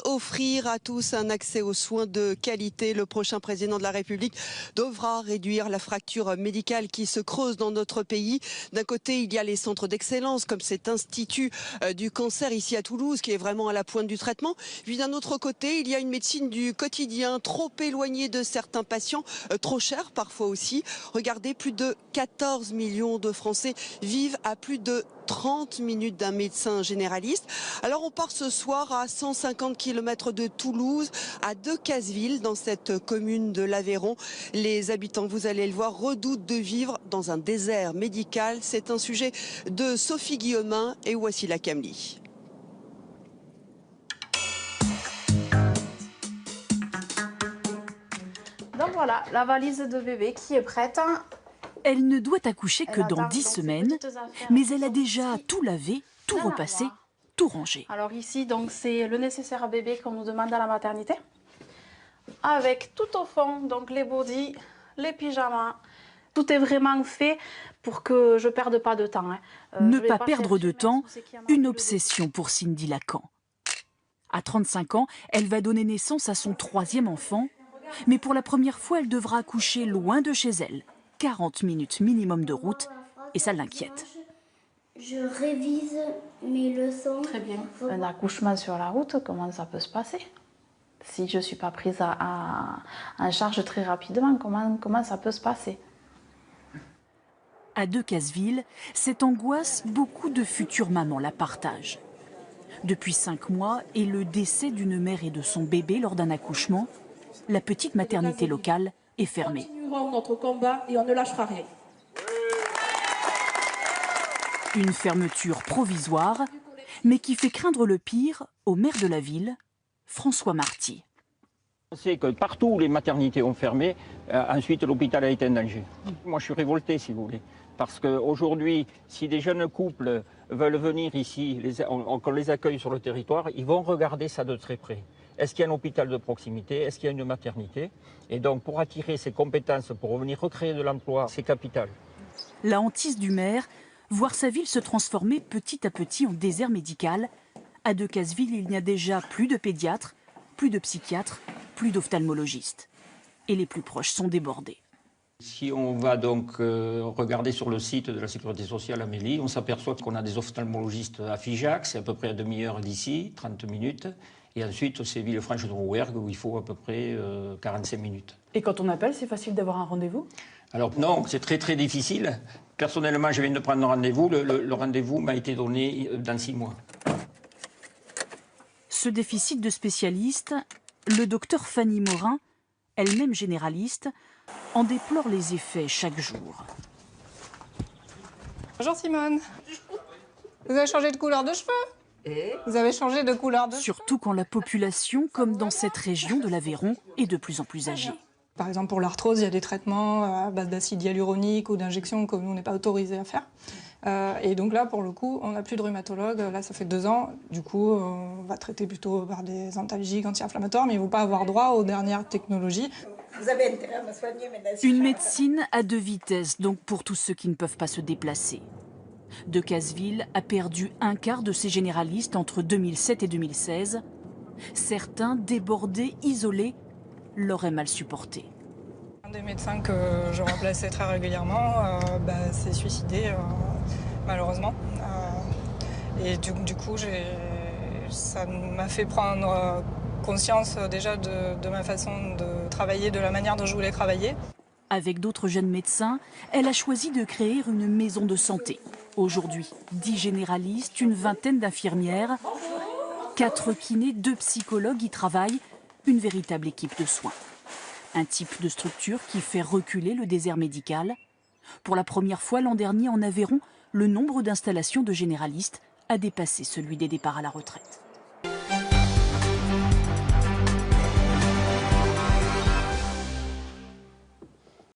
Offrir à tous un accès aux soins de qualité. Le prochain président de la République devra réduire la fracture médicale qui se creuse dans notre pays. D'un côté, il y a les centres d'excellence comme cet institut du cancer ici à Toulouse qui est vraiment à la pointe du traitement. Puis d'un autre côté, il y a une médecine du quotidien trop éloignée de certains patients, trop chère parfois aussi. Regardez, plus de 14 millions de Français vivent à plus de 30 minutes d'un médecin généraliste. Alors on part ce soir à 150 km de Toulouse, à Decazeville, dans cette commune de l'Aveyron. Les habitants, vous allez le voir, redoutent de vivre dans un désert médical. C'est un sujet de Sophie Guillaumin et Wassila Kamli. Donc voilà, la valise de bébé qui est prête. Elle ne doit accoucher que dans 10 semaines, mais elle a déjà tout lavé, tout repassé, tout rangé. Alors ici, donc c'est le nécessaire à bébé qu'on nous demande à la maternité. Avec tout au fond, donc les bodys, les pyjamas. Tout est vraiment fait pour que je ne perde pas de temps. Ne pas perdre de temps, une obsession pour Cindy Lacan. À 35 ans, elle va donner naissance à son 3e enfant, mais pour la première fois, elle devra accoucher loin de chez elle. 40 minutes minimum de route, et ça l'inquiète. Je révise mes leçons. Très bien. Un accouchement sur la route, comment ça peut se passer? Si je ne suis pas prise en charge très rapidement, comment ça peut se passer? À Decazeville, cette angoisse, beaucoup de futures mamans la partagent. Depuis 5 mois et le décès d'une mère et de son bébé lors d'un accouchement, la petite maternité locale est fermée. Nous continuerons notre combat et on ne lâchera rien. Une fermeture provisoire, mais qui fait craindre le pire au maire de la ville, François Marty. On sait que partout où les maternités ont fermé, ensuite l'hôpital a été en danger. Moi je suis révolté si vous voulez. Parce qu'aujourd'hui, si des jeunes couples veulent venir ici, qu'on les accueille sur le territoire, ils vont regarder ça de très près. Est-ce qu'il y a un hôpital de proximité? Est-ce qu'il y a une maternité? Et donc pour attirer ces compétences, pour revenir recréer de l'emploi, c'est capital. La hantise du maire, voir sa ville se transformer petit à petit en désert médical. À Decazeville, il n'y a déjà plus de pédiatres, plus de psychiatres, plus d'ophtalmologistes. Et les plus proches sont débordés. Si on va donc regarder sur le site de la Sécurité sociale à Mélie, on s'aperçoit qu'on a des ophtalmologistes à Figeac, c'est à peu près à demi-heure d'ici, 30 minutes. Et ensuite, c'est Villefranche de Rouergue où il faut à peu près 45 minutes. Et quand on appelle, c'est facile d'avoir un rendez-vous? Alors non, c'est très très difficile. Personnellement, je viens de prendre un rendez-vous. Le rendez-vous m'a été donné dans 6 mois. Ce déficit de spécialistes, le docteur Fanny Morin, elle-même généraliste, en déplore les effets chaque jour. Bonjour Simone. Vous avez changé de couleur de cheveux? Vous avez changé de couleur de cheveux? Surtout quand la population, comme dans cette région de l'Aveyron, est de plus en plus âgée. Par exemple, pour l'arthrose, il y a des traitements à base d'acide hyaluronique ou d'injections que nous, on n'est pas autorisé à faire. Et donc là, pour le coup, on n'a plus de rhumatologue. Là, ça fait 2 ans. Du coup, on va traiter plutôt par des antalgiques, anti-inflammatoires, mais ils ne vont pas avoir droit aux dernières technologies. Vous avez intérêt à me soigner, mais Une médecine à 2 vitesses, donc pour tous ceux qui ne peuvent pas se déplacer. Decazeville a perdu un quart de ses généralistes entre 2007 et 2016. Certains, débordés, isolés, l'auraient mal supporté. Un des médecins que je remplaçais très régulièrement s'est suicidé, malheureusement. Et du coup, ça m'a fait prendre conscience déjà de ma façon de travailler, de la manière dont je voulais travailler. Avec d'autres jeunes médecins, elle a choisi de créer une maison de santé. Aujourd'hui, 10 généralistes, une vingtaine d'infirmières, 4 kinés, 2 psychologues y travaillent, une véritable équipe de soins. Un type de structure qui fait reculer le désert médical. Pour la première fois l'an dernier en Aveyron, le nombre d'installations de généralistes a dépassé celui des départs à la retraite.